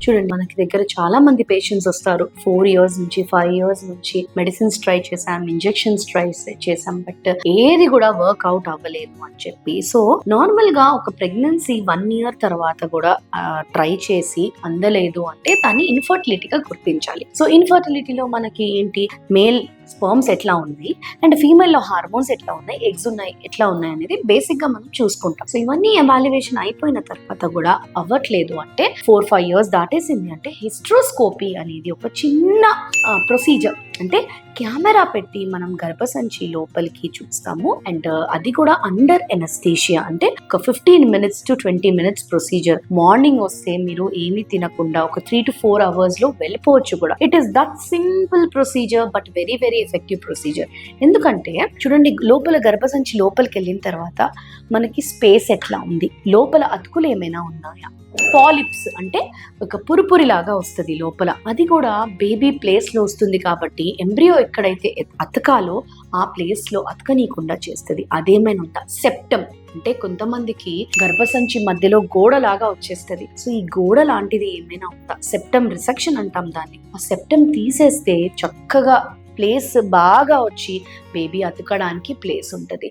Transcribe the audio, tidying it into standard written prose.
చూడండి, మనకి దగ్గర చాలా మంది పేషెంట్స్ వస్తారు. 4 years నుంచి 5 years నుంచి మెడిసిన్స్ ట్రై చేసాం, ఇంజెక్షన్స్ ట్రై చేసాం, బట్ ఏది కూడా వర్క్ అవుట్ అవ్వలేదు అని చెప్పి. సో నార్మల్ గా ఒక ప్రెగ్నెన్సీ 1 year తర్వాత కూడా ట్రై చేసి అందలేదు అంటే దాన్ని ఇన్ఫర్టిలిటీగా గుర్తించాలి. సో ఇన్ఫర్టిలిటీలో మనకి ఏంటి, మేల్ స్పర్మ్స్ ఎట్లా ఉన్నాయి అండ్ ఫీమేల్ లో హార్మోన్స్ ఎట్లా ఉన్నాయి, ఎగ్స్ ఉన్నాయి ఎట్లా ఉన్నాయి అనేది బేసిక్ గా మనం చూసుకుంటాం. సో ఇవన్నీ ఎవాల్యుయేషన్ అయిపోయిన తర్వాత కూడా అవ్వట్లేదు అంటే 4-5 years దాటేసింది అంటే హిస్ట్రోస్కోపీ అనేది ఒక చిన్న ప్రొసీజర్. అంటే కెమెరా పెట్టి మనం గర్భసంచి లోపలికి చూస్తాము అండ్ అది కూడా అండర్ ఎనస్థీషియా. అంటే ఒక 15 minutes to 20 minutes procedure. Morning వస్తే మీరు ఏమీ తినకుండా ఒక 3 to 4 hours లో వెళ్ళిపోవచ్చు కూడా. It is that simple procedure but very very effective procedure. ఎందుకంటే చూడండి, లోపల గర్భసంచి లోపలికి వెళ్ళిన తర్వాత మనకి స్పేస్ ఎట్లా ఉంది, లోపల అతుకులు ఏమైనా ఉన్నాయా, పాలిప్స్ అంటే ఒక పురుపురి లాగా వస్తుంది లోపల, అది కూడా బేబీ ప్లేస్ లో వస్తుంది కాబట్టి ఎంబ్రియో ఎక్కడైతే అతకాలో ఆ ప్లేస్ లో అతకనీయకుండా చేస్తుంది. అదేమైనా ఉందా, సెప్టమ్ అంటే కొంతమందికి గర్భసంచి మధ్యలో గోడ లాగా వచ్చేస్తుంది. సో ఈ గోడ లాంటిది ఏమైనా ఉందా, సెప్టమ్ రిసెక్షన్ అంటాం దాన్ని. ఆ సెప్టమ్ తీసేస్తే చక్కగా ప్లేస్ బాగా వచ్చి బేబీ అతకడానికి ప్లేస్ ఉంటుంది.